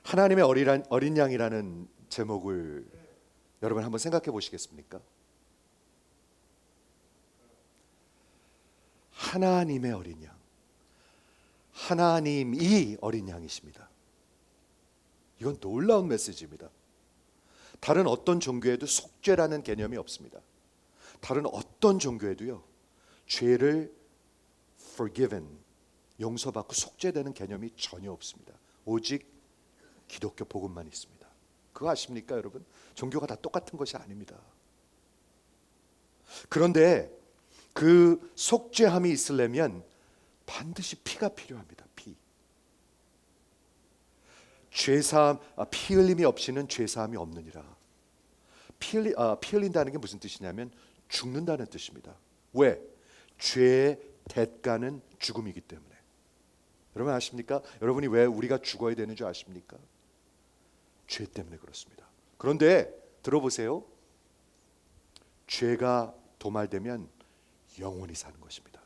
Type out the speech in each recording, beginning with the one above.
하나님의 어린 양이라는 제목을 여러분 한번 생각해 보시겠습니까? 하나님의 어린 양, 하나님이 어린 양이십니다. 이건 놀라운 메시지입니다. 다른 어떤 종교에도 속죄라는 개념이 없습니다. 다른 어떤 종교에도요, 죄를 forgiven, 용서받고 속죄되는 개념이 전혀 없습니다. 오직 기독교 복음만 있습니다. 그거 아십니까, 여러분? 종교가 다 똑같은 것이 아닙니다. 그런데 그 속죄함이 있으려면 반드시 피가 필요합니다. 피. 죄사함, 피 흘림이 없이는 죄사함이 없느니라. 피 흘린다는 게 무슨 뜻이냐면 죽는다는 뜻입니다. 왜? 죄의 대가는 죽음이기 때문에. 여러분 아십니까? 여러분이 왜 우리가 죽어야 되는 줄 아십니까? 죄 때문에 그렇습니다. 그런데 들어보세요. 죄가 도말되면 영원히 사는 것입니다.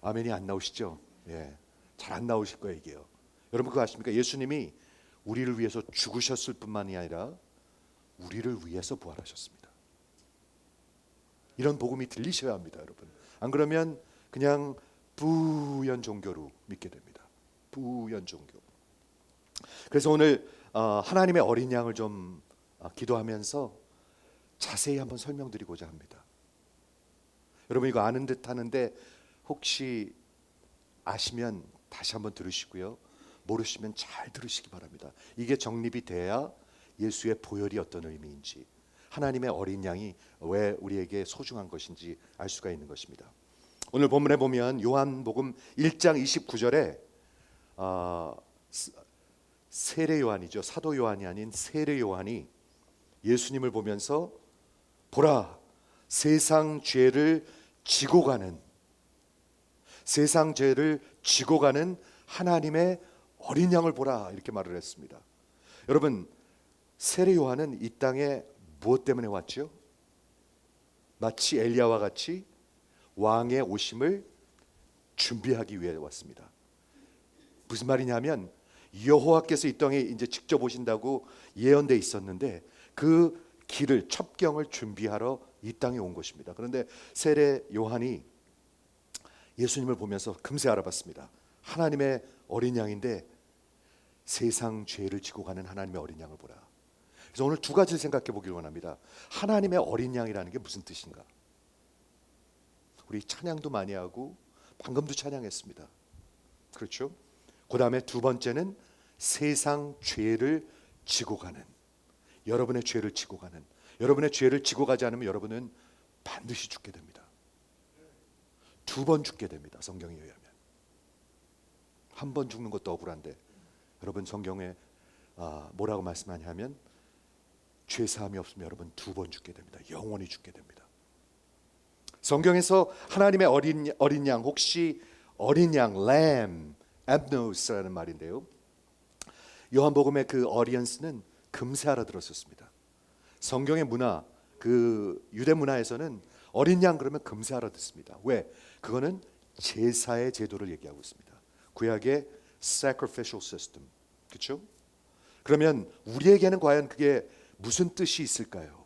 아멘이 안 나오시죠? 예, 잘 안 나오실 거예요, 이게요. 여러분 그거 아십니까? 예수님이 우리를 위해서 죽으셨을 뿐만이 아니라 우리를 위해서 부활하셨습니다. 이런 복음이 들리셔야 합니다, 여러분. 안 그러면 그냥 부연 종교로 믿게 됩니다. 부연 종교. 그래서 오늘 하나님의 어린 양을 좀 기도하면서 자세히 한번 설명드리고자 합니다. 여러분 이거 아는 듯 하는데 혹시 아시면 다시 한번 들으시고요. 모르시면 잘 들으시기 바랍니다. 이게 정립이 돼야 예수의 보혈이 어떤 의미인지, 하나님의 어린 양이 왜 우리에게 소중한 것인지 알 수가 있는 것입니다. 오늘 본문에 보면 요한복음 1장 29절에 세례 요한이죠. 사도 요한이 아닌 세례 요한이 예수님을 보면서 보라, 세상 죄를 지고 가는 하나님의 어린 양을 보라, 이렇게 말을 했습니다. 여러분, 세례 요한은 이 땅에 무엇 때문에 왔죠? 마치 엘리야와 같이 왕의 오심을 준비하기 위해 왔습니다. 무슨 말이냐면 여호와께서 이 땅에 이제 직접 오신다고 예언돼 있었는데 그 길을, 첩경을 준비하러 이 땅에 온 것입니다. 그런데 세례 요한이 예수님을 보면서 금세 알아봤습니다. 하나님의 어린 양인데 세상 죄를 지고 가는 하나님의 어린 양을 보라. 그래서 오늘 두 가지를 생각해 보길 원합니다. 하나님의 어린 양이라는 게 무슨 뜻인가? 우리 찬양도 많이 하고 방금도 찬양했습니다. 그렇죠? 그 다음에 두 번째는 세상 죄를 지고 가는, 여러분의 죄를 지고 가는, 여러분의 죄를 지고 가지 않으면 여러분은 반드시 죽게 됩니다. 두 번 죽게 됩니다. 성경에 의하면. 한 번 죽는 것도 억울한데 여러분 성경에 뭐라고 말씀하냐면 죄사함이 없으면 여러분 두 번 죽게 됩니다. 영원히 죽게 됩니다. 성경에서 하나님의 어린 양, 혹시 어린 양, lamb, 앱노스라는 말인데요. 요한복음의 그 audience는 금세 알아들었었습니다. 성경의 문화, 그 유대 문화에서는 어린 양 그러면 금세 알아듣습니다. 왜? 그거는 제사의 제도를 얘기하고 있습니다. 구약의 sacrificial system, 그렇죠? 그러면 우리에게는 과연 그게 무슨 뜻이 있을까요?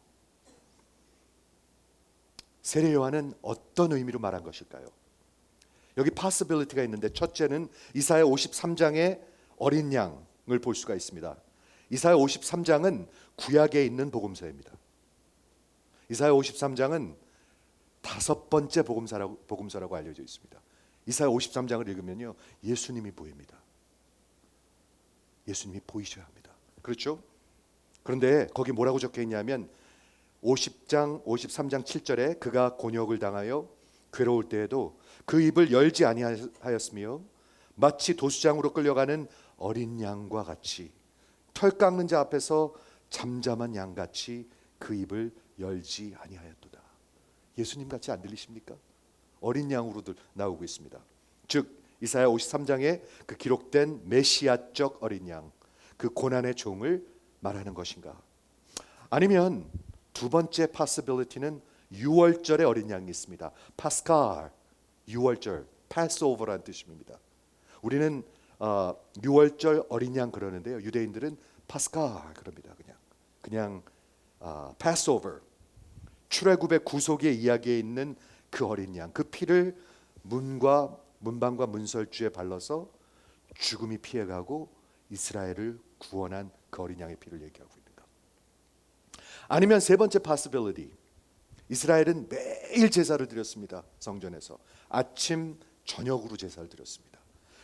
세례 요한은 어떤 의미로 말한 것일까요? 여기 possibility가 있는데, 첫째는 이사야 53장의 어린 양을 볼 수가 있습니다. 이사야 53장은 구약에 있는 복음서입니다. 이사야 53장은 다섯 번째 복음서라고 알려져 있습니다. 이사야 53장을 읽으면요, 예수님이 보입니다. 예수님이 보이셔야 합니다. 그렇죠? 그런데 거기 뭐라고 적혀 있냐면 53장 7절에 그가 곤욕을 당하여 괴로울 때에도 그 입을 열지 아니하였으며 마치 도수장으로 끌려가는 어린 양과 같이 털 깎는 자 앞에서 잠잠한 양같이 그 입을 열지 아니하였도다. 예수님 같이 안 들리십니까? 어린 양으로도 나오고 있습니다. 즉 이사야 53장에 그 기록된 메시아적 어린 양, 그 고난의 종을 말하는 것인가? 아니면 두 번째 possibility는 유월절의 어린 양이 있습니다. 파스칼, 유월절, 패스오버라는 뜻입니다. 우리는 유월절 어린 양 그러는데요. 유대인들은 파스카 그럽니다. 그냥 패스오버, 출애굽의 구속의 이야기에 있는 그 어린 양, 그 피를 문방과 문설주에 발라서 죽음이 피해가고 이스라엘을 구원한 그 어린 양의 피를 얘기하고 있는가? 아니면 세 번째 possibility, 이스라엘은 매일 제사를 드렸습니다. 성전에서 아침 저녁으로 제사를 드렸습니다.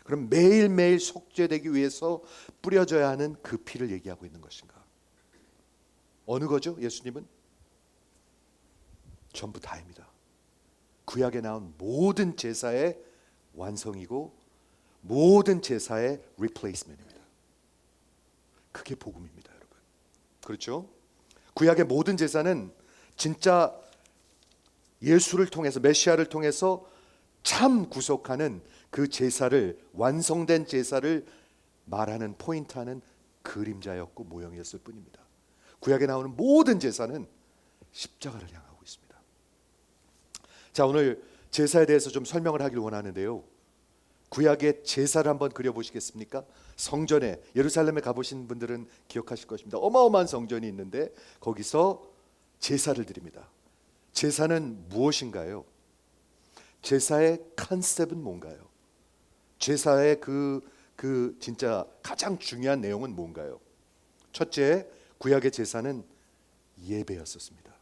그럼 매일매일 속죄되기 위해서 뿌려져야 하는 그 피를 얘기하고 있는 것인가? 어느 거죠? 예수님은 전부 다입니다. 구약에 나온 모든 제사의 완성이고 모든 제사의 replacement입니다. 그게 복음입니다, 여러분. 그렇죠? 구약의 모든 제사는 진짜 예수를 통해서, 메시아를 통해서 참 구속하는 그 제사를, 완성된 제사를 말하는, 포인트하는 그림자였고 모형이었을 뿐입니다. 구약에 나오는 모든 제사는 십자가를 향하고 있습니다. 자, 오늘 제사에 대해서 좀 설명을 하길 원하는데요. 구약의 제사를 한번 그려보시겠습니까? 성전에, 예루살렘에 가보신 분들은 기억하실 것입니다. 어마어마한 성전이 있는데 거기서 제사를 드립니다. 제사는 무엇인가요? 제사의 컨셉은 뭔가요? 제사의 그 진짜 가장 중요한 내용은 뭔가요? 첫째, 구약의 제사는 예배였었습니다.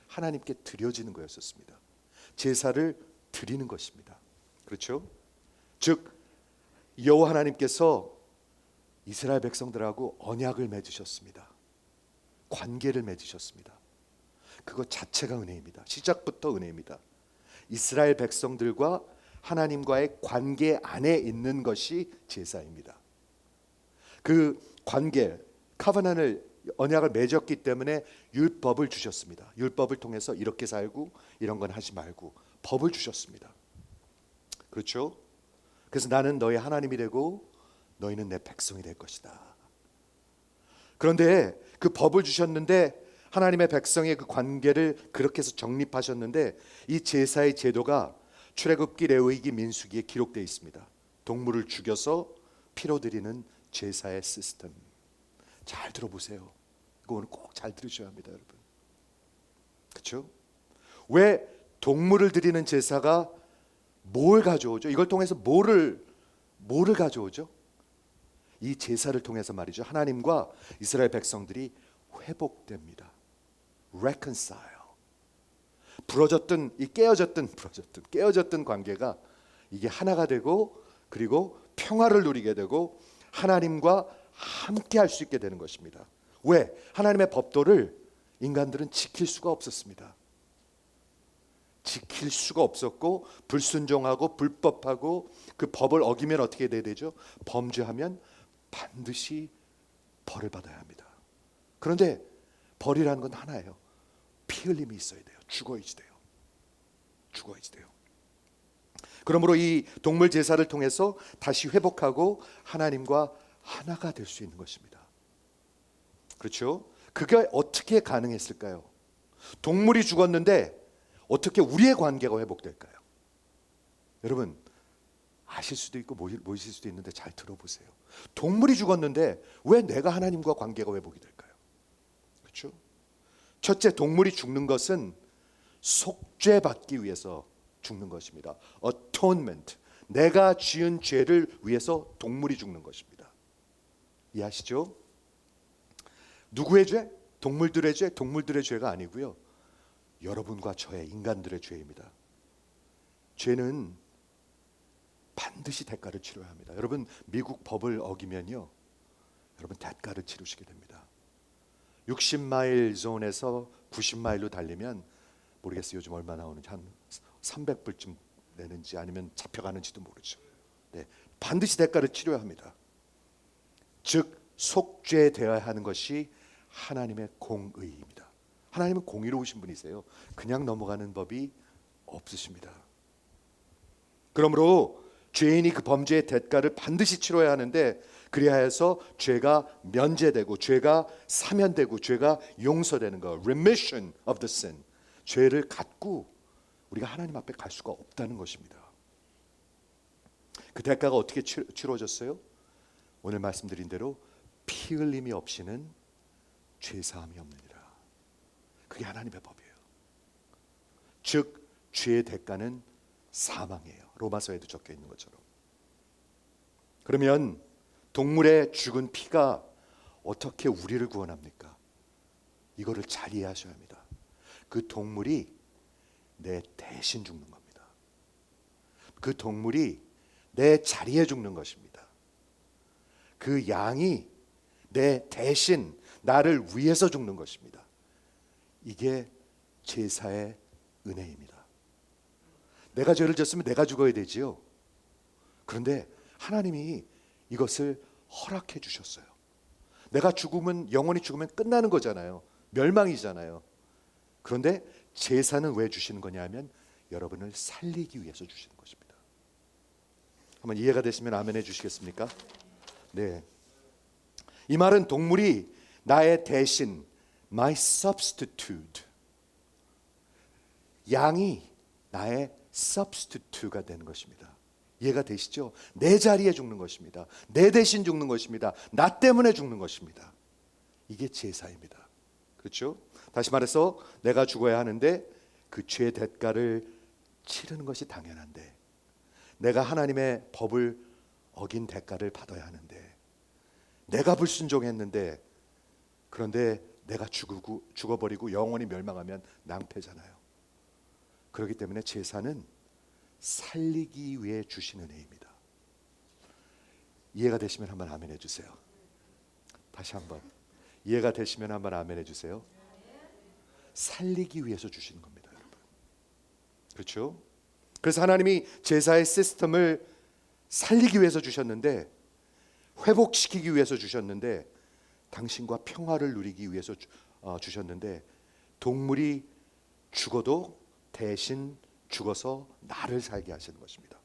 하나님께 드려지는 거였었습니다. 제사를 드리는 것입니다. 그렇죠? 즉 여호와 하나님께서 이스라엘 백성들하고 언약을 맺으셨습니다. 관계를 맺으셨습니다. 그것 자체가 은혜입니다. 시작부터 은혜입니다. 이스라엘 백성들과 하나님과의 관계 안에 있는 것이 제사입니다. 그 관계, 카바난을, 언약을 맺었기 때문에 율법을 주셨습니다. 율법을 통해서 이렇게 살고 이런 건 하지 말고 법을 주셨습니다. 그렇죠? 그래서 나는 너희 하나님이 되고 너희는 내 백성이 될 것이다. 그런데 그 법을 주셨는데 하나님의 백성의 그 관계를 그렇게 해서 정립하셨는데 이 제사의 제도가 출애굽기, 레위기, 민수기에 기록되어 있습니다. 동물을 죽여서 피로 드리는 제사의 시스템. 잘 들어보세요. 이거 오늘 꼭 잘 들으셔야 합니다, 여러분. 그렇죠? 왜 동물을 드리는 제사가 뭘 가져오죠? 이걸 통해서 뭐를 가져오죠? 이 제사를 통해서 말이죠. 하나님과 이스라엘 백성들이 회복됩니다. reconcile. 깨어졌던 관계가 이게 하나가 되고 그리고 평화를 누리게 되고 하나님과 함께 할 수 있게 되는 것입니다. 왜? 하나님의 법도를 인간들은 지킬 수가 없었습니다. 지킬 수가 없었고 불순종하고 불법하고 그 법을 어기면 어떻게 돼야 되죠? 범죄하면 반드시 벌을 받아야 합니다. 그런데 벌이라는 건 하나예요. 피 흘림이 있어야 돼요. 죽어야지 돼요. 그러므로 이 동물 제사를 통해서 다시 회복하고 하나님과 하나가 될 수 있는 것입니다. 그렇죠? 그게 어떻게 가능했을까요? 동물이 죽었는데 어떻게 우리의 관계가 회복될까요? 여러분 아실 수도 있고 모르실 수도 있는데 잘 들어보세요. 동물이 죽었는데 왜 내가 하나님과 관계가 회복이 될까요? 그렇죠? 첫째, 동물이 죽는 것은 속죄받기 위해서 죽는 것입니다. atonement. 내가 지은 죄를 위해서 동물이 죽는 것입니다. 이해하시죠? 누구의 죄? 동물들의 죄? 동물들의 죄가 아니고요. 여러분과 저의 인간들의 죄입니다. 죄는 반드시 대가를 치러야 합니다. 여러분 미국 법을 어기면요, 여러분 대가를 치르시게 됩니다. 60마일 존에서 90마일로 달리면 모르겠어요. 요즘 얼마 나오는지 한 300불쯤 내는지 아니면 잡혀가는지도 모르죠. 네, 반드시 대가를 치러야 합니다. 즉 속죄되어야 하는 것이 하나님의 공의입니다. 하나님은 공의로우신 분이세요. 그냥 넘어가는 법이 없으십니다. 그러므로 죄인이 그 범죄의 대가를 반드시 치러야 하는데 그래야 해서 죄가 면제되고 죄가 사면되고 죄가 용서되는 것, remission of the sin. 죄를 갖고 우리가 하나님 앞에 갈 수가 없다는 것입니다. 그 대가가 어떻게 치러졌어요? 오늘 말씀드린 대로 피 흘림이 없이는 죄 사함이 없느니라. 그게 하나님의 법이에요. 즉 죄의 대가는 사망이에요. 로마서에도 적혀 있는 것처럼. 그러면 동물의 죽은 피가 어떻게 우리를 구원합니까? 이거를 잘 이해하셔야 합니다. 그 동물이 내 대신 죽는 겁니다. 그 동물이 내 자리에 죽는 것입니다. 그 양이 내 대신 나를 위해서 죽는 것입니다. 이게 제사의 은혜입니다. 내가 죄를 졌으면 내가 죽어야 되지요. 그런데 하나님이 이것을 허락해 주셨어요. 내가 죽으면, 영원히 죽으면 끝나는 거잖아요. 멸망이잖아요. 그런데 제사는 왜 주시는 거냐면 여러분을 살리기 위해서 주시는 것입니다. 한번 이해가 되시면 아멘 해 주시겠습니까? 네. 이 말은 동물이 나의 대신, my substitute, 양이 나의 substitute가 되는 것입니다. 이해가 되시죠? 내 자리에 죽는 것입니다. 내 대신 죽는 것입니다. 나 때문에 죽는 것입니다. 이게 제사입니다. 그렇죠? 다시 말해서 내가 죽어야 하는데 그 죄의 대가를 치르는 것이 당연한데, 내가 하나님의 법을 어긴 대가를 받아야 하는데, 내가 불순종했는데, 그런데 내가 죽어버리고 영원히 멸망하면 낭패잖아요. 그렇기 때문에 제사는 살리기 위해 주신 은혜입니다. 이해가 되시면 한번 아멘 해주세요. 다시 한번 이해가 되시면 한번 아멘 해주세요. 살리기 위해서 주시는 겁니다, 여러분. 그렇죠? 그래서 하나님이 제사의 시스템을 살리기 위해서 주셨는데, 회복시키기 위해서 주셨는데, 당신과 평화를 누리기 위해서 주셨는데, 동물이 죽어도 대신 죽어서 나를 살게 하시는 것입니다.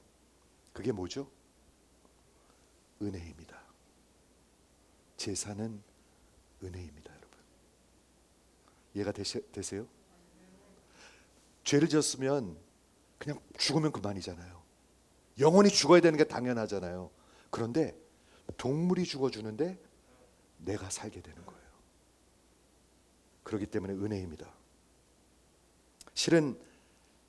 그게 뭐죠? 은혜입니다. 제사는 은혜입니다, 여러분. 이해가 되세요? 죄를 지었으면 그냥 죽으면 그만이잖아요. 영원히 죽어야 되는 게 당연하잖아요. 그런데 동물이 죽어주는데 내가 살게 되는 거예요. 그렇기 때문에 은혜입니다. 실은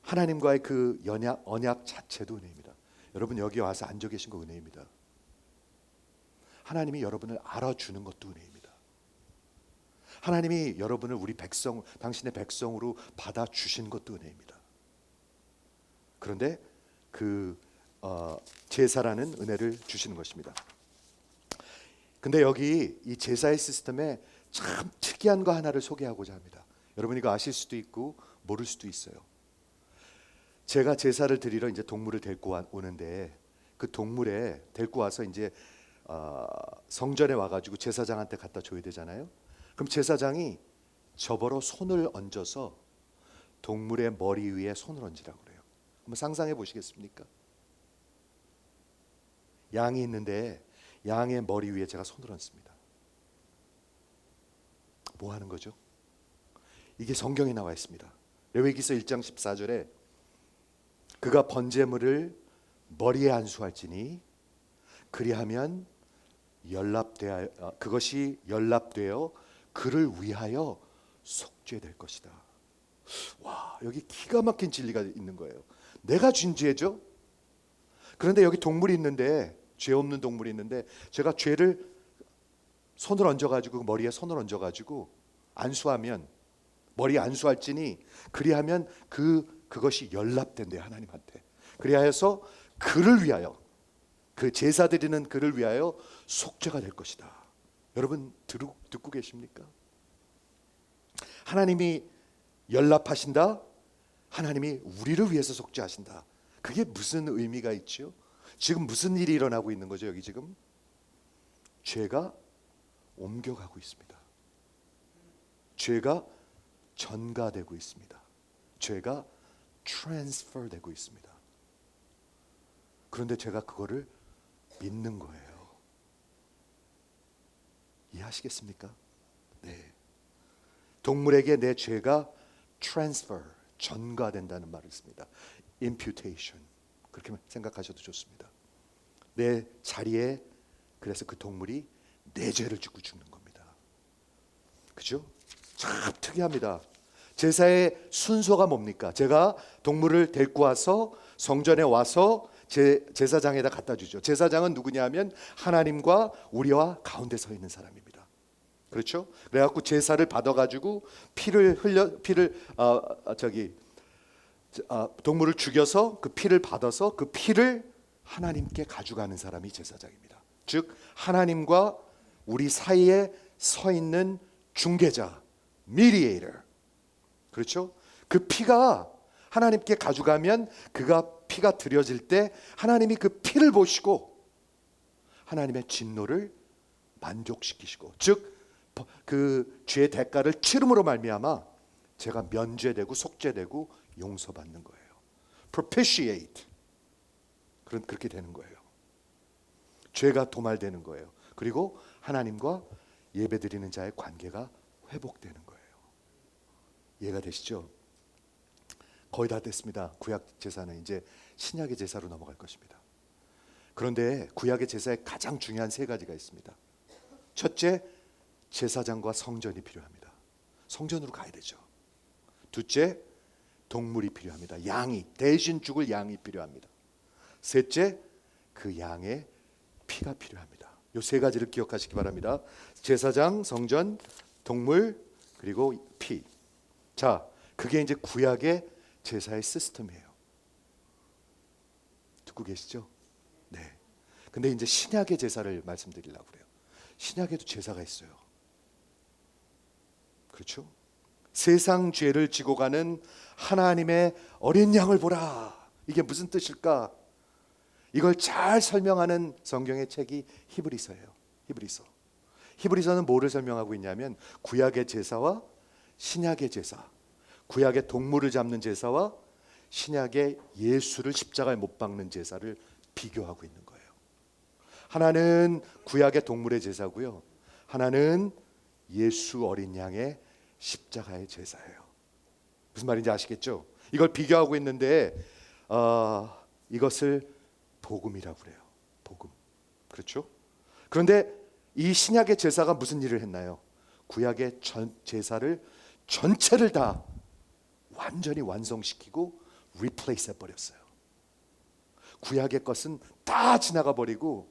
하나님과의 그 언약 자체도 은혜입니다. 여러분 여기 와서 앉아 계신 거 은혜입니다. 하나님이 여러분을 알아주는 것도 은혜입니다. 하나님이 여러분을 우리 백성, 당신의 백성으로 받아주신 것도 은혜입니다. 그런데 그 제사라는 은혜를 주시는 것입니다. 근데 여기 이 제사의 시스템에 참 특이한 거 하나를 소개하고자 합니다. 여러분 이거 아실 수도 있고 모를 수도 있어요. 제가 제사를 드리러 이제 동물을 데리고 오는데, 그 동물에 데리고 와서 이제 성전에 와가지고 제사장한테 갖다 줘야 되잖아요. 그럼 제사장이 저버러 손을 얹어서 동물의 머리 위에 손을 얹으라고 그래요. 한번 상상해 보시겠습니까? 양이 있는데 양의 머리 위에 제가 손을 얹습니다. 뭐 하는 거죠? 이게 성경에 나와 있습니다. 레위기서 1장 14절에 그가 번제물을 머리에 안수할지니 그리하면 그것이 연락되어 그를 위하여 속죄될 것이다. 와, 여기 기가 막힌 진리가 있는 거예요. 내가 진 죄죠. 그런데 여기 동물이 있는데, 죄 없는 동물이 있는데, 제가 죄를 손을 얹어가지고 머리에 손을 얹어가지고 안수하면, 머리에 안수할지니 그리하면 그것이 연락된대요, 하나님한테. 그리하여서 그를 위하여, 그 제사 드리는 그를 위하여 속죄가 될 것이다. 여러분 듣고 계십니까? 하나님이 연락하신다. 하나님이 우리를 위해서 속죄하신다. 그게 무슨 의미가 있죠? 지금 무슨 일이 일어나고 있는 거죠? 여기 지금 죄가 옮겨가고 있습니다. 죄가 전가되고 있습니다. 죄가 트랜스퍼 되고 있습니다. 그런데 제가 그거를 믿는 거예요. 이해하시겠습니까? 네. 동물에게 내 죄가 트랜스퍼, 전가된다는 말을 씁니다. imputation. 그렇게 생각하셔도 좋습니다. 내 자리에 그래서 그 동물이 내 죄를 짓고 죽는 겁니다. 그죠? 참 특이합니다. 제사의 순서가 뭡니까? 제가 동물을 데리고 와서 성전에 와서 제사장에다 갖다 주죠. 제사장은 누구냐 하면 하나님과 우리와 가운데 서 있는 사람입니다. 그렇죠? 그래갖고 제사를 받아가지고 피를 동물을 죽여서 그 피를 받아서 그 피를 하나님께 가져가는 사람이 제사장입니다. 즉 하나님과 우리 사이에 서 있는 중개자, mediator. 그렇죠? 그 피가 하나님께 가져가면 그가 피가 드려질 때 하나님이 그 피를 보시고 하나님의 진노를 만족시키시고, 즉 그 죄의 대가를 치름으로 말미암아 제가 면죄되고 속죄되고 용서받는 거예요. propitiate. 그렇게 되는 거예요. 죄가 도말되는 거예요. 그리고 하나님과 예배드리는 자의 관계가 회복되는 거예요. 이해가 되시죠? 거의 다 됐습니다. 구약 제사는 이제 신약의 제사로 넘어갈 것입니다. 그런데 구약의 제사에 가장 중요한 세 가지가 있습니다. 첫째, 제사장과 성전이 필요합니다. 성전으로 가야 되죠. 둘째, 동물이 필요합니다. 양이, 대신 죽을 양이 필요합니다. 셋째, 그 양의 피가 필요합니다. 이 세 가지를 기억하시기 바랍니다. 제사장, 성전, 동물, 그리고 피. 자, 그게 이제 구약의 제사의 시스템이에요. 듣고 계시죠? 네. 근데 이제 신약의 제사를 말씀드리려고 그래요. 신약에도 제사가 있어요. 그렇죠? 세상 죄를 지고 가는 하나님의 어린 양을 보라. 이게 무슨 뜻일까? 이걸 잘 설명하는 성경의 책이 히브리서예요. 히브리서. 히브리서는 뭐를 설명하고 있냐면 구약의 제사와 신약의 제사, 구약의 동물을 잡는 제사와 신약의 예수를 십자가에 못 박는 제사를 비교하고 있는 거예요. 하나는 구약의 동물의 제사고요, 하나는 예수 어린 양의 십자가의 제사예요. 무슨 말인지 아시겠죠? 이걸 비교하고 있는데 이것을 복음이라고 그래요. 복음. 그렇죠? 그런데 이 신약의 제사가 무슨 일을 했나요? 구약의 제사를 전체를 다 완전히 완성시키고 리플레이스 해버렸어요. 구약의 것은 다 지나가 버리고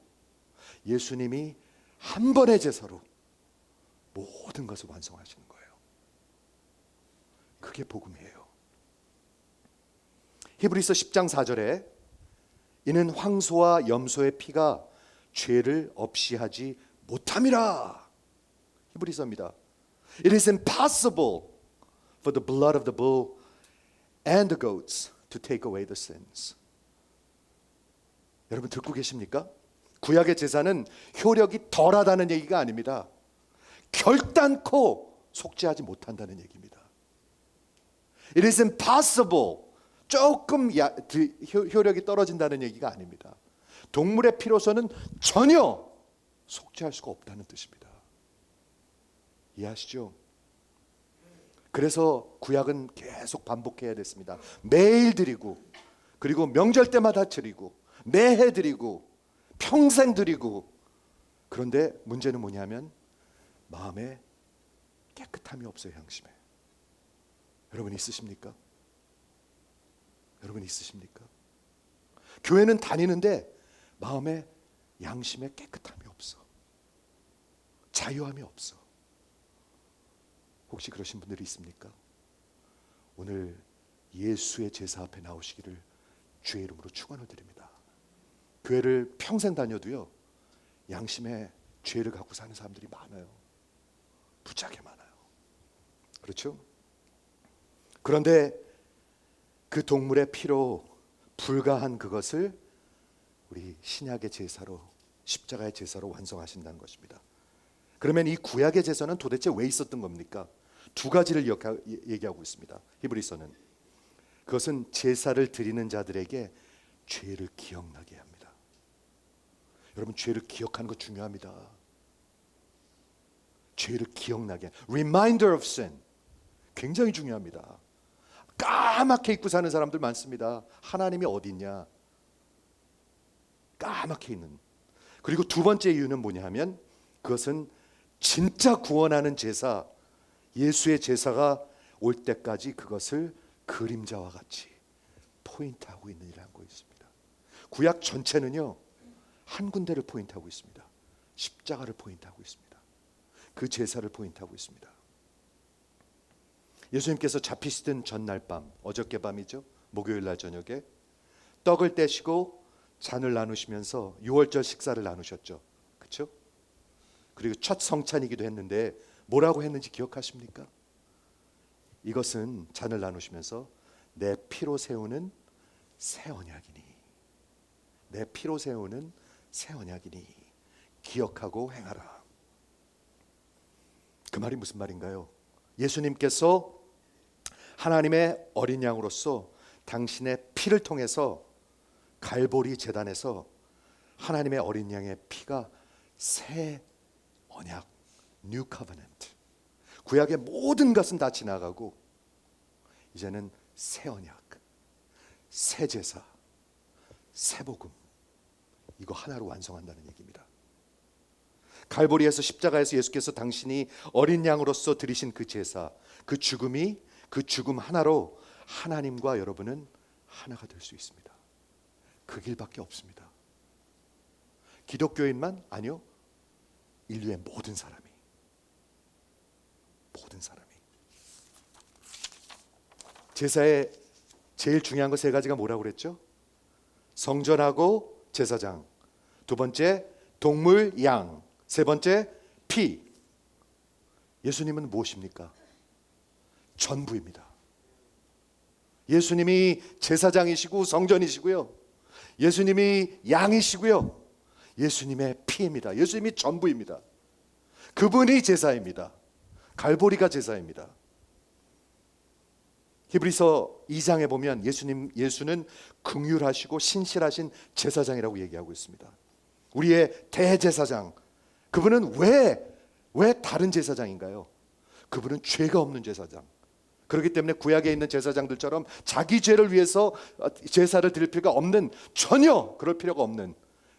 예수님이 한 번의 제사로 모든 것을 완성하시는 거예요. 그게 복음이에요. 히브리서 10장 4절에 이는 황소와 염소의 피가 죄를 없이 하지 못함이라. 히브리서입니다. It is impossible for the blood of the bull and the goats to take away the sins. 여러분 듣고 계십니까? 구약의 제사는 효력이 덜하다는 얘기가 아닙니다. 결단코 속죄하지 못한다는 얘기입니다. It is impossible. 조금 효력이 떨어진다는 얘기가 아닙니다. 동물의 피로서는 전혀 속죄할 수가 없다는 뜻입니다. 이해하시죠? 그래서 구약은 계속 반복해야 됐습니다. 매일 드리고, 그리고 명절 때마다 드리고, 매해 드리고, 평생 드리고. 그런데 문제는 뭐냐면 마음에 깨끗함이 없어요. 양심에. 여러분 있으십니까? 여러분 있으십니까? 교회는 다니는데 마음에 양심에 깨끗함이 없어. 자유함이 없어. 혹시 그러신 분들이 있습니까? 오늘 예수의 제사 앞에 나오시기를 주의 이름으로 축원을 드립니다. 교회를 평생 다녀도요, 양심에 죄를 갖고 사는 사람들이 많아요. 무지하게 많아요. 그렇죠? 그런데 그 동물의 피로 불가한 그것을 우리 신약의 제사로, 십자가의 제사로 완성하신다는 것입니다. 그러면 이 구약의 제사는 도대체 왜 있었던 겁니까? 두 가지를 얘기하고 있습니다. 히브리서는 그것은 제사를 드리는 자들에게 죄를 기억나게 합니다. 여러분 죄를 기억하는 거 중요합니다. 죄를 기억나게, reminder of sin, 굉장히 중요합니다. 까맣게 잊고 사는 사람들 많습니다. 하나님이 어디 있냐? 까맣게 있는. 그리고 두 번째 이유는 뭐냐 하면 그것은 진짜 구원하는 제사, 예수의 제사가 올 때까지 그것을 그림자와 같이 포인트하고 있는 이라는 거 있습니다. 구약 전체는요 한 군데를 포인트하고 있습니다. 십자가를 포인트하고 있습니다. 그 제사를 포인트하고 있습니다. 예수님께서 잡히시던 전날 밤, 어저께 밤이죠. 목요일 날 저녁에 떡을 떼시고 잔을 나누시면서 유월절 식사를 나누셨죠. 그렇죠? 그리고 첫 성찬이기도 했는데 뭐라고 했는지 기억하십니까? 이것은 잔을 나누시면서 내 피로 세우는 새 언약이니, 내 피로 세우는 새 언약이니 기억하고 행하라. 그 말이 무슨 말인가요? 예수님께서 하나님의 어린 양으로서 당신의 피를 통해서 갈보리 제단에서 하나님의 어린 양의 피가 새 언약, New Covenant, 구약의 모든 것은 다 지나가고 이제는 새 언약, 새 제사, 새 복음, 이거 하나로 완성한다는 얘기입니다. 갈보리에서 십자가에서 예수께서 당신이 어린 양으로서 드리신 그 제사, 그 죽음이, 그 죽음 하나로 하나님과 여러분은 하나가 될 수 있습니다. 그 길밖에 없습니다. 기독교인만? 아니요, 인류의 모든 사람이, 제사의 제일 중요한 거 세 가지가 뭐라고 그랬죠? 성전하고 제사장, 두 번째 동물 양, 세 번째 피. 예수님은 무엇입니까? 전부입니다. 예수님이 제사장이시고 성전이시고요, 예수님이 양이시고요, 예수님의 피입니다. 예수님이 전부입니다. 그분이 제사입니다. 갈보리가 제사입니다. 히브리서 2장에 보면 예수는 긍휼하시고 신실하신 제사장이라고 얘기하고 있습니다. 우리의 대제사장. 그분은 왜 다른 제사장인가요? 그분은 죄가 없는 제사장. 그렇기 때문에 구약에 있는 제사장들처럼 자기 죄를 위해서 제사를 드릴 필요가 없는, 전혀 그럴 필요가 없는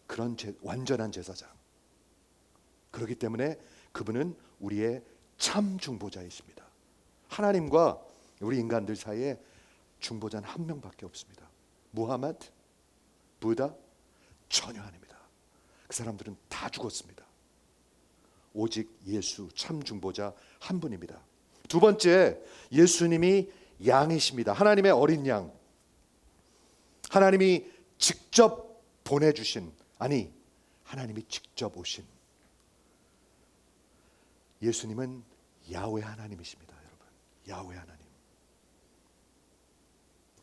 그런 완전한 제사장. 그렇기 때문에 그분은 우리의 참 중보자이십니다. 하나님과 우리 인간들 사이에 중보자는 한 명밖에 없습니다. 무하마드, 부다, 전혀 아닙니다. 그 사람들은 다 죽었습니다. 오직 예수 참 중보자 한 분입니다. 두 번째, 예수님이 양이십니다. 하나님의 어린 양. 하나님이 직접 보내주신, 아니 하나님이 직접 오신 예수님은 야훼 하나님이십니다. 여러분, 야훼 하나님.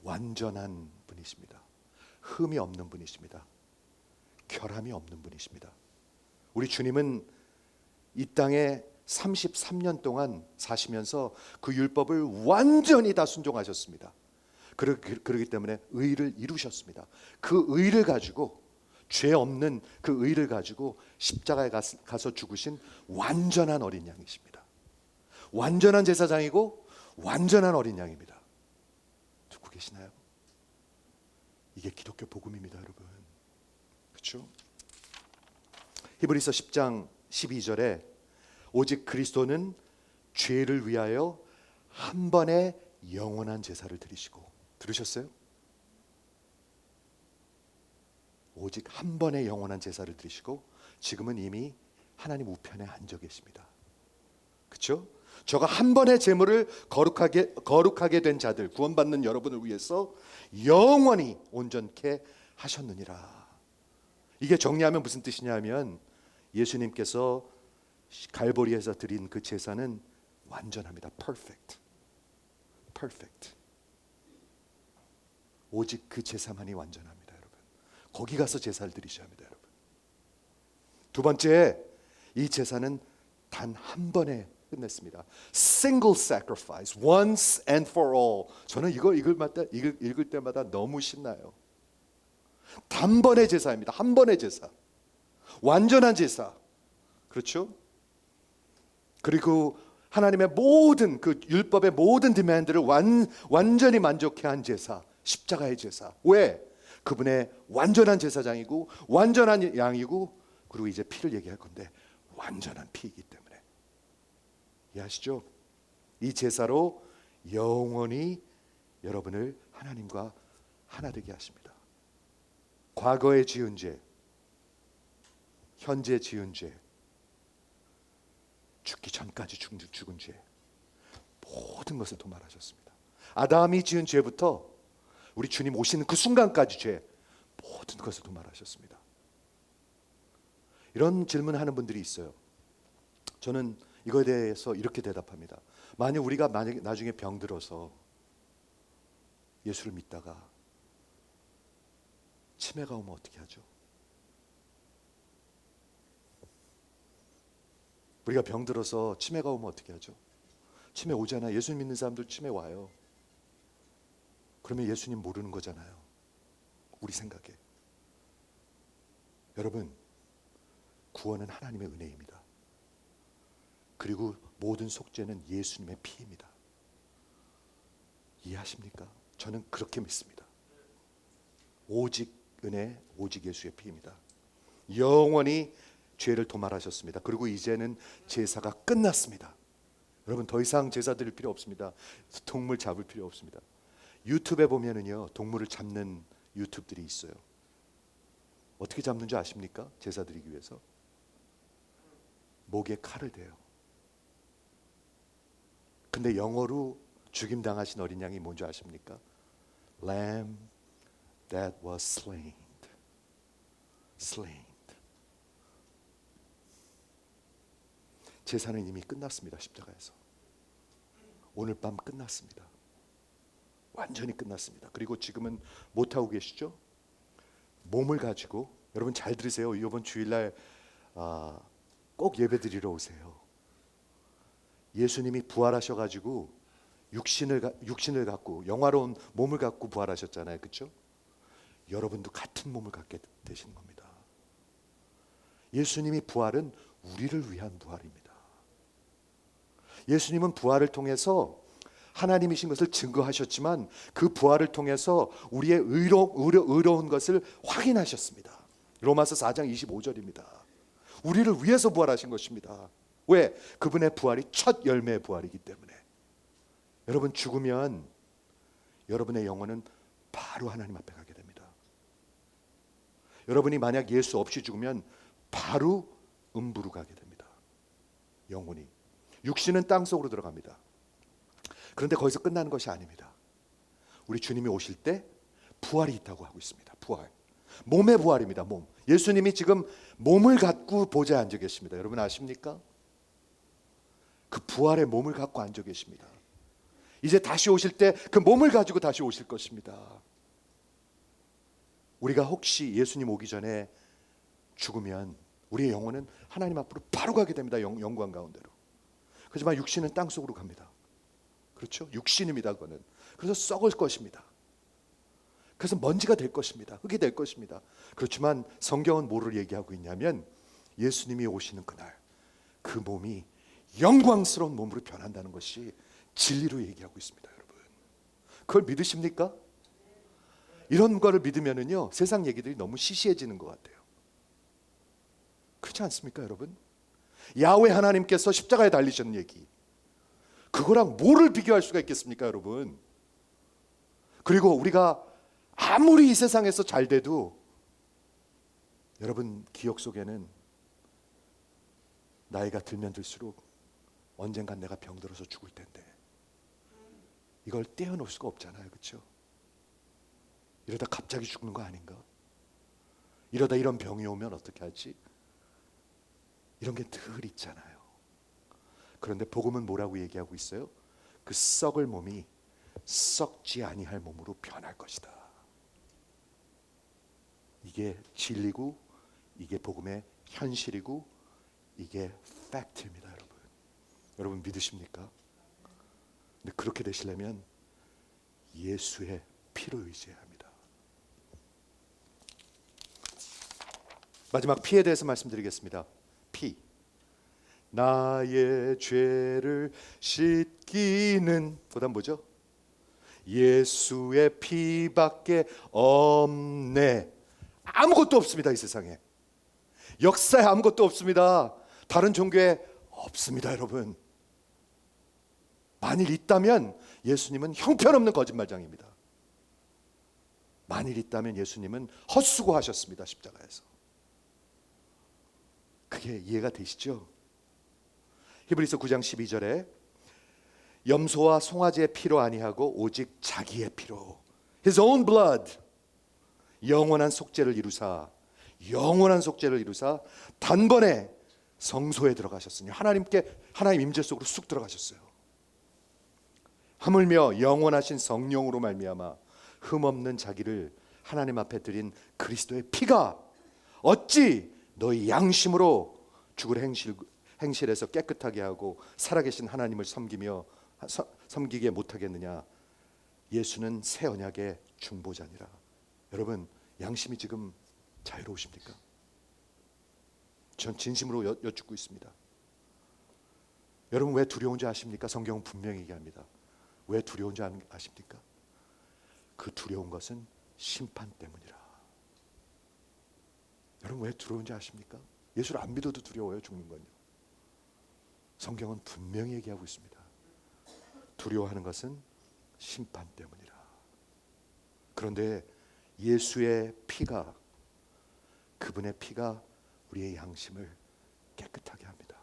완전한 분이십니다. 흠이 없는 분이십니다. 결함이 없는 분이십니다. 우리 주님은 이 땅에 33년 동안 사시면서 그 율법을 완전히 다 순종하셨습니다. 그렇기 때문에 의를 이루셨습니다. 그 의를 가지고, 죄 없는 그 의를 가지고 십자가에 가서 죽으신 완전한 어린 양이십니다. 완전한 제사장이고 완전한 어린 양입니다. 듣고 계시나요? 이게 기독교 복음입니다, 여러분. 그렇죠? 히브리서 10장 12절에 오직 그리스도는 죄를 위하여 한 번의 영원한 제사를 드리시고, 들으셨어요? 오직 한 번의 영원한 제사를 드리시고 지금은 이미 하나님 우편에 앉아 계십니다. 그렇죠? 저가 한 번의 제물을 거룩하게 된 자들, 구원받는 여러분을 위해서 영원히 온전케 하셨느니라. 이게 정리하면 무슨 뜻이냐면 예수님께서 갈보리에서 드린 그 제사는 완전합니다. Perfect. 오직 그 제사만이 완전합니다, 여러분. 거기 가서 제사를 드리셔야 합니다, 여러분. 두 번째, 이 제사는 단 한 번에 끝냈습니다. Single sacrifice, once and for all. 저는 이거 읽을 때마다 너무 신나요. 단번의 제사입니다. 한 번의 제사, 완전한 제사. 그렇죠? 그리고 하나님의 모든 그 율법의 모든 디맨드를 완전히 만족해 한 제사, 십자가의 제사. 왜? 그분의 완전한 제사장이고 완전한 양이고 그리고 이제 피를 얘기할 건데 완전한 피이기 때문에 이해하시죠? 이 제사로 영원히 여러분을 하나님과 하나 되게 하십니다. 과거에 지은 죄, 현재 지은 죄, 죽기 전까지 죽은 죄, 모든 것을 도말하셨습니다. 아담이 지은 죄부터 우리 주님 오시는 그 순간까지 죄, 모든 것을 도말하셨습니다. 이런 질문하는 분들이 있어요. 저는 이거에 대해서 이렇게 대답합니다. 만약 우리가 나중에 병들어서 예수를 믿다가 치매가 오면 어떻게 하죠? 우리가 병들어서 치매가 오면 어떻게 하죠? 치매 오잖아요. 예수 믿는 사람들 치매 와요. 그러면 예수님 모르는 거잖아요. 우리 생각에. 여러분, 구원은 하나님의 은혜입니다. 그리고 모든 속죄는 예수님의 피입니다. 이해하십니까? 저는 그렇게 믿습니다. 오직 은혜, 오직 예수의 피입니다. 영원히 죄를 도말하셨습니다. 그리고 이제는 제사가 끝났습니다. 여러분, 더 이상 제사 드릴 필요 없습니다. 동물 잡을 필요 없습니다. 유튜브에 보면은요, 동물을 잡는 유튜브들이 있어요. 어떻게 잡는 줄 아십니까? 제사 드리기 위해서 목에 칼을 대요. 근데 영어로 죽임 당하신 어린 양이 뭔지 아십니까? Lamb that was slain. slain. 제사는 이미 끝났습니다. 십자가에서. 오늘 밤 끝났습니다. 완전히 끝났습니다. 그리고 지금은 못하고 계시죠? 몸을 가지고, 여러분 잘 들으세요. 이번 주일날 꼭 예배 드리러 오세요. 예수님이 부활하셔가지고 육신을 갖고 영화로운 몸을 갖고 부활하셨잖아요. 그렇죠? 여러분도 같은 몸을 갖게 되시는 겁니다. 예수님이 부활은 우리를 위한 부활입니다. 예수님은 부활을 통해서 하나님이신 것을 증거하셨지만 그 부활을 통해서 우리의 의로운 것을 확인하셨습니다. 로마서 4장 25절입니다. 우리를 위해서 부활하신 것입니다. 왜? 그분의 부활이 첫 열매의 부활이기 때문에. 여러분, 죽으면 여러분의 영혼은 바로 하나님 앞에 가게 됩니다. 여러분이 만약 예수 없이 죽으면 바로 음부로 가게 됩니다. 영혼이. 육신은 땅속으로 들어갑니다. 그런데 거기서 끝나는 것이 아닙니다. 우리 주님이 오실 때 부활이 있다고 하고 있습니다. 부활. 몸의 부활입니다. 몸. 예수님이 지금 몸을 갖고 보좌에 앉아 계십니다. 여러분 아십니까? 그 부활의 몸을 갖고 앉아 계십니다. 이제 다시 오실 때 그 몸을 가지고 다시 오실 것입니다. 우리가 혹시 예수님 오기 전에 죽으면 우리의 영혼은 하나님 앞으로 바로 가게 됩니다. 영광 가운데로. 하지만 육신은 땅속으로 갑니다. 그렇죠? 육신입니다. 그거는. 그래서 썩을 것입니다. 그래서 먼지가 될 것입니다. 흙이 될 것입니다. 그렇지만 성경은 뭐를 얘기하고 있냐면 예수님이 오시는 그날 그 몸이 영광스러운 몸으로 변한다는 것이 진리로 얘기하고 있습니다. 여러분, 그걸 믿으십니까? 이런 거를 믿으면은요, 세상 얘기들이 너무 시시해지는 것 같아요. 그렇지 않습니까, 여러분? 야훼 하나님께서 십자가에 달리셨는 얘기, 그거랑 뭐를 비교할 수가 있겠습니까, 여러분? 그리고 우리가 아무리 이 세상에서 잘 돼도 여러분 기억 속에는 나이가 들면 들수록 언젠간 내가 병들어서 죽을 텐데 이걸 떼어놓을 수가 없잖아요. 그렇죠? 이러다 갑자기 죽는 거 아닌가? 이러다 이런 병이 오면 어떻게 하지? 이런 게 늘 있잖아요. 그런데 복음은 뭐라고 얘기하고 있어요? 그 썩을 몸이 썩지 아니할 몸으로 변할 것이다. 이게 진리고 이게 복음의 현실이고 이게 팩트입니다. 여러분, 여러분 믿으십니까? 근데 그렇게 되시려면 예수의 피로 의지해야 합니다. 마지막 피에 대해서 말씀드리겠습니다. 피. 나의 죄를 씻기는, 그다음 뭐죠? 예수의 피밖에 없네. 아무것도 없습니다, 이 세상에. 역사에 아무것도 없습니다. 다른 종교에 없습니다, 여러분. 만일 있다면 예수님은 형편없는 거짓말장입니다. 만일 있다면 예수님은 헛수고하셨습니다, 십자가에서. 그게 이해가 되시죠? 히브리서 9장 12절에 염소와 송아지의 피로 아니하고 오직 자기의 피로 His own blood 영원한 속죄를 이루사 단번에 성소에 들어가셨으니 하나님 임재 속으로 쑥 들어가셨어요. 하물며 영원하신 성령으로 말미암아 흠없는 자기를 하나님 앞에 드린 그리스도의 피가 어찌 너희 양심으로 죽을 행실에서 깨끗하게 하고 살아계신 하나님을 섬기게 못하겠느냐. 예수는 새 언약의 중보자니라. 여러분, 양심이 지금 자유로우십니까? 전 진심으로 여쭙고 있습니다. 여러분, 왜 두려운지 아십니까? 성경은 분명히 얘기합니다. 왜 두려운지 아십니까? 그 두려운 것은 심판 때문이라. 여러분, 왜 두려운지 아십니까? 예수를 안 믿어도 두려워요, 죽는 건요. 성경은 분명히 얘기하고 있습니다. 두려워하는 것은 심판 때문이라. 그런데 예수의 피가, 그분의 피가 우리의 양심을 깨끗하게 합니다.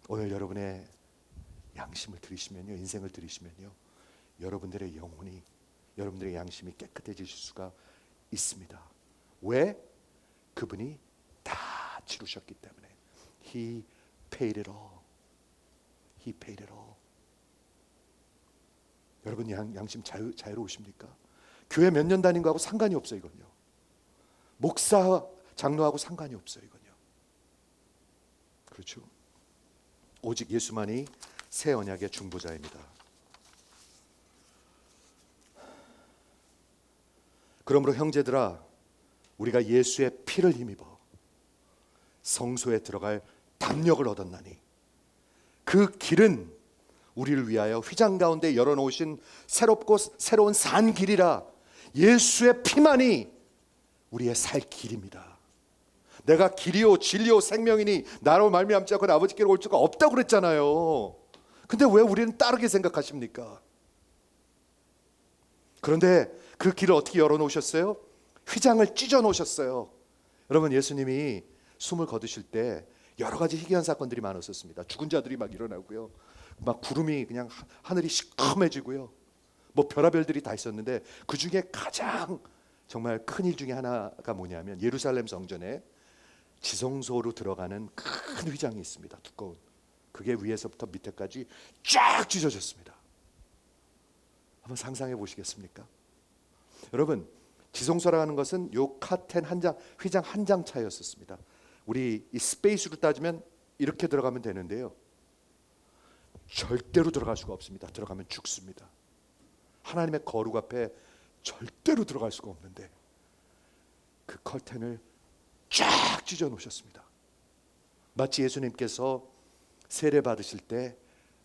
오늘 여러분의 양심을 들이시면요, 인생을 들이시면요, 여러분들의 영혼이, 여러분들의 양심이 깨끗해지실 수가 있습니다. 왜? 그분이 다 치르셨기 때문에. He paid it all. He paid it all. 여러분, 양심 자유로우십니까? 교회 몇 년 다닌 거하고 상관이 없어요, 이건요. 목사, 장로하고 상관이 없어요, 이건요. 그렇죠? 오직 예수만이 새 언약의 중보자입니다. 그러므로 형제들아, 우리가 예수의 피를 힘입어 성소에 들어갈 담력을 얻었나니 그 길은 우리를 위하여 휘장 가운데 열어놓으신 새롭고 새로운 산 길이라. 예수의 피만이 우리의 살 길입니다. 내가 길이요 진리요 생명이니 나로 말미암지 않고는 아버지께로 올 수가 없다고 그랬잖아요. 근데 왜 우리는 다르게 생각하십니까? 그런데 그 길을 어떻게 열어놓으셨어요? 휘장을 찢어 놓으셨어요. 여러분, 예수님이 숨을 거두실 때 여러 가지 희귀한 사건들이 많았었습니다. 죽은 자들이 막 일어나고요, 막 구름이 그냥 하늘이 시커매지고요, 뭐 별하별들이 다 있었는데 그 중에 가장 정말 큰 일 중에 하나가 뭐냐면 예루살렘 성전에 지성소로 들어가는 큰 휘장이 있습니다. 두꺼운. 그게 위에서부터 밑에까지 쫙 찢어졌습니다. 한번 상상해 보시겠습니까? 여러분, 지성소라는 것은 요 카텐 한 장, 휘장 한 장 차이였었습니다. 우리 이 스페이스로 따지면 이렇게 들어가면 되는데요, 절대로 들어갈 수가 없습니다. 들어가면 죽습니다. 하나님의 거룩 앞에 절대로 들어갈 수가 없는데 그 커튼을 쫙 찢어 놓으셨습니다. 마치 예수님께서 세례 받으실 때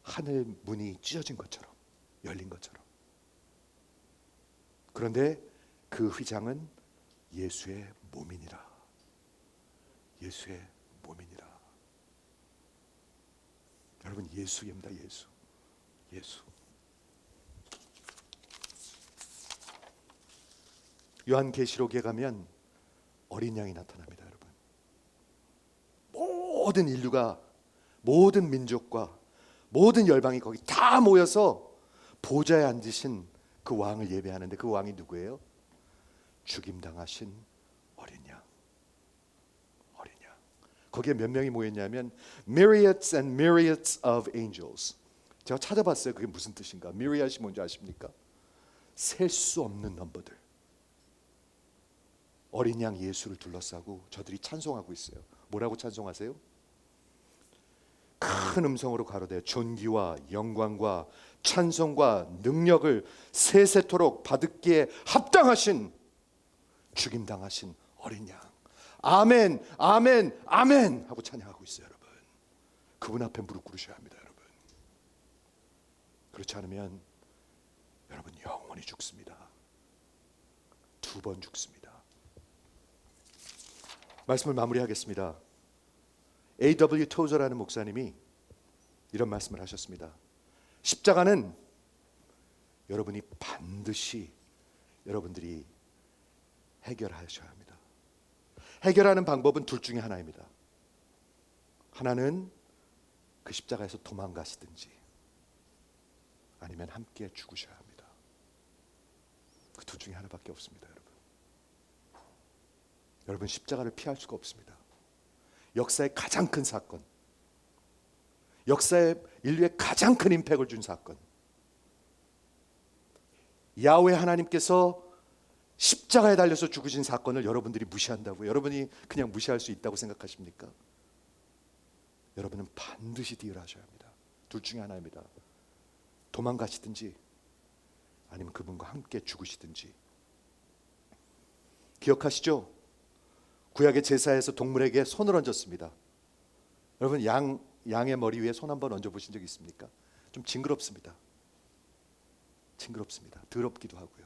하늘 문이 찢어진 것처럼, 열린 것처럼. 그런데 그 휘장은 예수의 몸이니라. 예수의 몸이니라. 여러분, 예수입니다. 예수. 요한계시록에 가면 어린 양이 나타납니다, 여러분. 모든 인류가, 모든 민족과 모든 열방이 거기 다 모여서 보좌에 앉으신 그 왕을 예배하는데 그 왕이 누구예요? 죽임당하신 어린 양. 어린 양. 거기에 몇 명이 모였냐면 myriads and myriads of angels. 제가 찾아봤어요. 그게 무슨 뜻인가? myriad이 뭔지 아십니까? 셀 수 없는 넘버들. 어린 양 예수를 둘러싸고 저들이 찬송하고 있어요. 뭐라고 찬송하세요? 큰 음성으로 가로되 존귀와 영광과 찬송과 능력을 세세토록 받기에 합당하신, 죽임당하신 어린 양. 아멘, 아멘, 아멘 하고 찬양하고 있어요, 여러분. 그분 앞에 무릎 꿇으셔야 합니다, 여러분. 그렇지 않으면 여러분 영원히 죽습니다. 2번 죽습니다. 말씀을 마무리하겠습니다. A.W. 토저라는 목사님이 이런 말씀을 하셨습니다. 십자가는 여러분이 반드시 여러분들이 해결하셔야 합니다. 해결하는 방법은 둘 중에 하나입니다. 하나는 그 십자가에서 도망가시든지 아니면 함께 죽으셔야 합니다. 그 둘 중에 하나밖에 없습니다, 여러분. 여러분, 십자가를 피할 수가 없습니다. 역사의 가장 큰 사건, 역사의 인류에 가장 큰 임팩을 준 사건, 야훼 하나님께서 십자가에 달려서 죽으신 사건을 여러분들이 무시한다고요? 여러분이 그냥 무시할 수 있다고 생각하십니까? 여러분은 반드시 딜하셔야 합니다. 둘 중에 하나입니다. 도망가시든지 아니면 그분과 함께 죽으시든지. 기억하시죠? 구약의 제사에서 동물에게 손을 얹었습니다. 여러분, 양의 머리 위에 손 한번 얹어 보신 적 있습니까? 좀 징그럽습니다. 징그럽습니다. 더럽기도 하고요.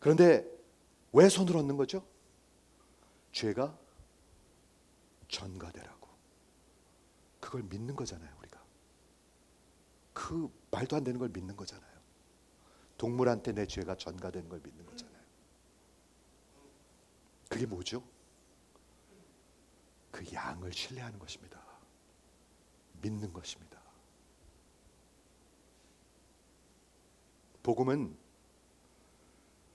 그런데 왜 손을 얹는 거죠? 죄가 전가되라고. 그걸 믿는 거잖아요, 우리가. 그 말도 안 되는 걸 믿는 거잖아요. 동물한테 내 죄가 전가되는 걸 믿는 거잖아요. 그게 뭐죠? 그 양을 신뢰하는 것입니다. 믿는 것입니다. 복음은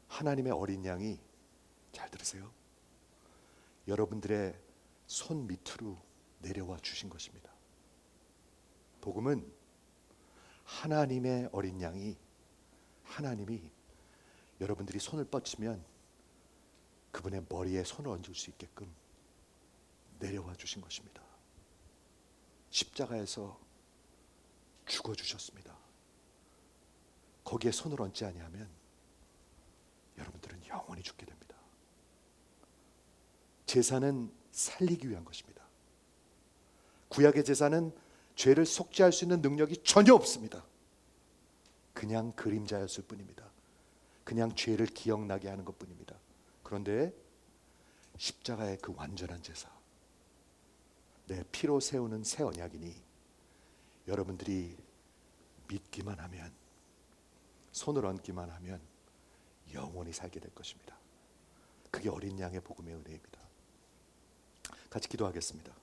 하나님의 어린 양이, 잘 들으세요, 여러분들의 손 밑으로 내려와 주신 것입니다. 복음은 하나님의 어린 양이, 하나님이 여러분들이 손을 뻗치면 그분의 머리에 손을 얹을 수 있게끔 내려와 주신 것입니다. 십자가에서 죽어주셨습니다. 거기에 손을 얹지 아니하면 여러분들은 영원히 죽게 됩니다. 제사는 살리기 위한 것입니다. 구약의 제사는 죄를 속죄할 수 있는 능력이 전혀 없습니다. 그냥 그림자였을 뿐입니다. 그냥 죄를 기억나게 하는 것뿐입니다. 그런데 십자가의 그 완전한 제사, 내 피로 세우는 새 언약이니 여러분들이 믿기만 하면, 손을 얹기만 하면 영원히 살게 될 것입니다. 그게 어린 양의 복음의 은혜입니다. 같이 기도하겠습니다.